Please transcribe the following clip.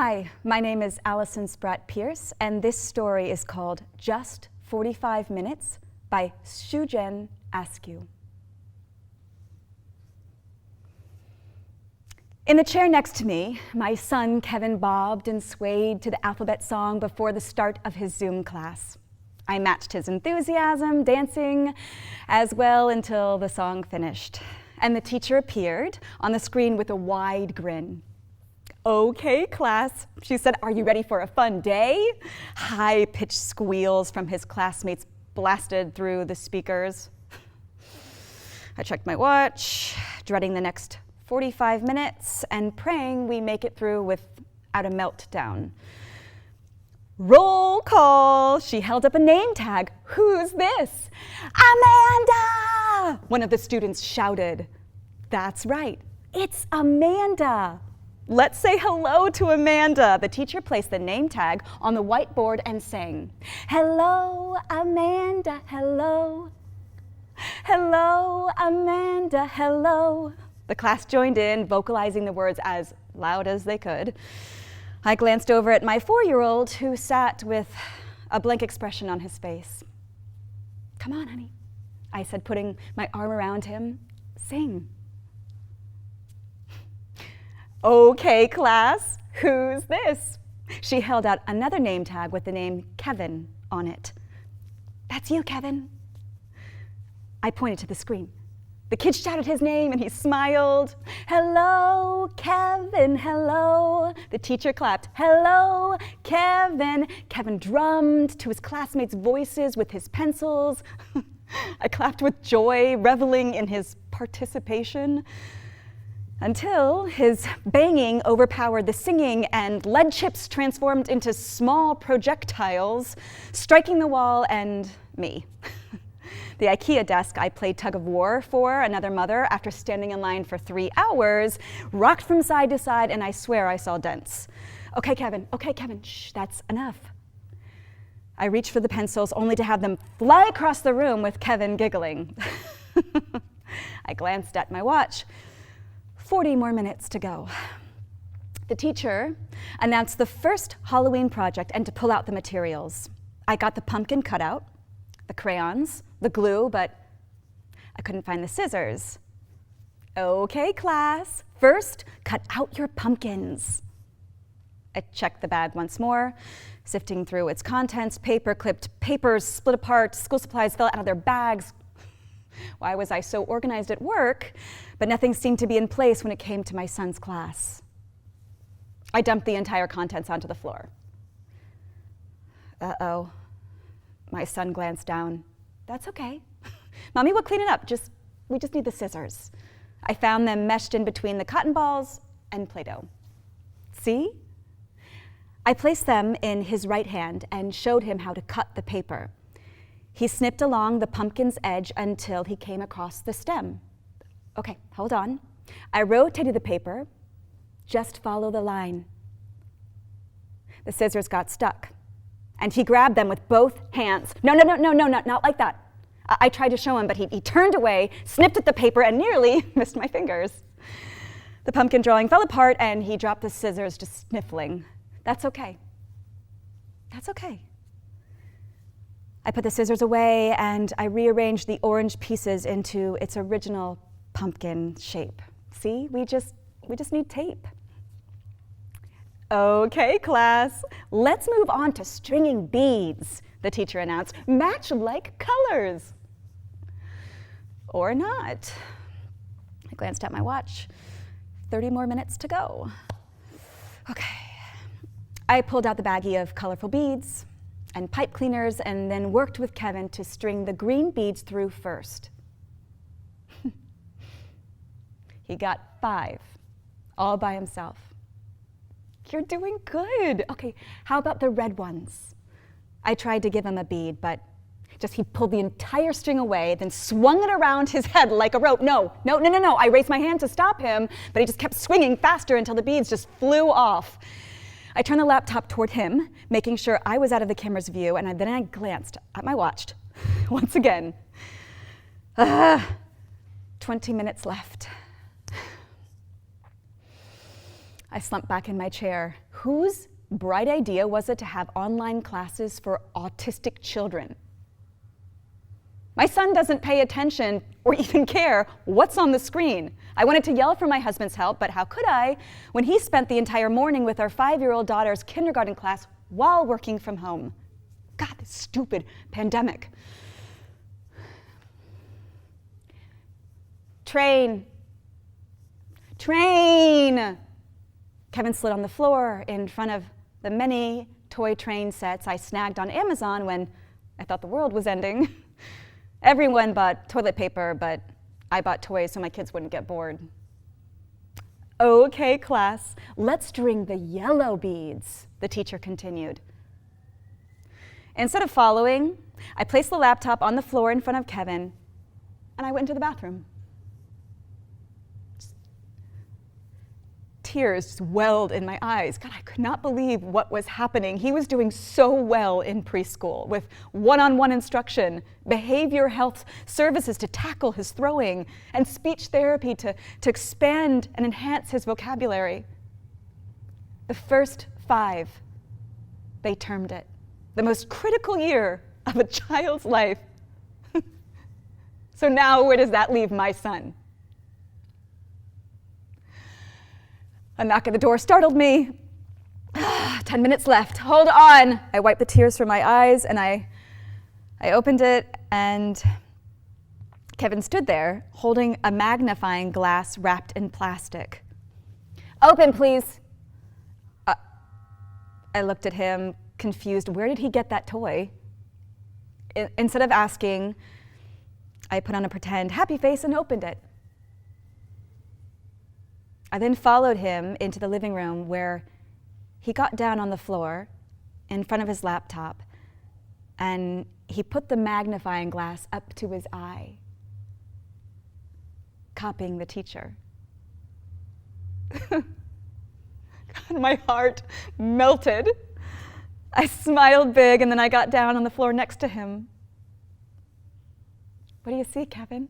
Hi, my name is Allison Spratt Pearce, and this story is called Just 45 Minutes by ShuJen Askew. In the chair next to me, my son Kevin bobbed and swayed to the alphabet song before the start of his Zoom class. I matched his enthusiasm, dancing as well until the song finished. And the teacher appeared on the screen with a wide grin. "Okay, class," she said, "are you ready for a fun day?" High-pitched squeals from his classmates blasted through the speakers. I checked my watch, dreading the next 45 minutes and praying we make it through without a meltdown. "Roll call!" She held up a name tag. "Who's this?" "Amanda!" one of the students shouted. "That's right, it's Amanda." "Let's say hello to Amanda." The teacher placed the name tag on the whiteboard and sang, "Hello, Amanda, hello. Hello, Amanda, hello." The class joined in, vocalizing the words as loud as they could. I glanced over at my 4-year-old who sat with a blank expression on his face. "Come on, honey," I said, putting my arm around him. "Sing." "Okay, class, who's this?" She held out another name tag with the name Kevin on it. "That's you, Kevin." I pointed to the screen. The kid shouted his name and he smiled. "Hello, Kevin, hello." The teacher clapped. "Hello, Kevin." Kevin drummed to his classmates' voices with his pencils. I clapped with joy, reveling in his participation, until his banging overpowered the singing and lead chips transformed into small projectiles, striking the wall and me. The IKEA desk I played tug of war for another mother after standing in line for 3 hours rocked from side to side, and I swear I saw dents. Okay, Kevin, shh, that's enough." I reached for the pencils only to have them fly across the room with Kevin giggling. I glanced at my watch. 40 more minutes to go. The teacher announced the first Halloween project and to pull out the materials. I got the pumpkin cutout, the crayons, the glue, but I couldn't find the scissors. "Okay, class, first cut out your pumpkins." I checked the bag once more, sifting through its contents. Paper clipped, papers split apart, school supplies fell out of their bags. Why was I so organized at work, but nothing seemed to be in place when it came to my son's class? I dumped the entire contents onto the floor. "Uh-oh." My son glanced down. "That's okay. Mommy will clean it up. We just need the scissors." I found them meshed in between the cotton balls and Play-Doh. "See?" I placed them in his right hand and showed him how to cut the paper. He snipped along the pumpkin's edge until he came across the stem. "Okay, hold on." I rotated the paper. "Just follow the line." The scissors got stuck, and he grabbed them with both hands. No, not like that." I tried to show him, but he turned away, snipped at the paper, and nearly missed my fingers. The pumpkin drawing fell apart, and he dropped the scissors, just sniffling. "That's okay. That's okay." I put the scissors away, and I rearranged the orange pieces into its original pumpkin shape. "See, we just need tape." "Okay, class, let's move on to stringing beads," the teacher announced. "Match like colors." Or not. I glanced at my watch. 30 more minutes to go. Okay. I pulled out the baggie of colorful beads and pipe cleaners, and then worked with Kevin to string the green beads through first. He got 5, all by himself. "You're doing good." "Okay, how about the red ones?" I tried to give him a bead, but he pulled the entire string away, then swung it around his head like a rope. No. I raised my hand to stop him, but he just kept swinging faster until the beads just flew off. I turned the laptop toward him, making sure I was out of the camera's view, and then I glanced at my watch once again. 20 minutes left. I slumped back in my chair. Whose bright idea was it to have online classes for autistic children? My son doesn't pay attention or even care what's on the screen. I wanted to yell for my husband's help, but how could I when he spent the entire morning with our 5-year-old daughter's kindergarten class while working from home? God, this stupid pandemic. Train. Train! Kevin slid on the floor in front of the many toy train sets I snagged on Amazon when I thought the world was ending. Everyone bought toilet paper, but I bought toys so my kids wouldn't get bored. Okay, class, let's string the yellow beads, the teacher continued. Instead of following, I placed the laptop on the floor in front of Kevin, and I went into the bathroom. Tears just welled in my eyes. God, I could not believe what was happening. He was doing so well in preschool with one-on-one instruction, behavior health services to tackle his throwing, and speech therapy to expand and enhance his vocabulary. The first 5, they termed it, the most critical year of a child's life. So now where does that leave my son? A knock at the door startled me. 10 minutes left. Hold on. I wiped the tears from my eyes and I opened it, and Kevin stood there holding a magnifying glass wrapped in plastic. Open, please. I looked at him, confused. Where did he get that toy? Instead of asking, I put on a pretend happy face and opened it. I then followed him into the living room where he got down on the floor in front of his laptop and he put the magnifying glass up to his eye, copying the teacher. God, my heart melted. I smiled big and then I got down on the floor next to him. What do you see, Kevin?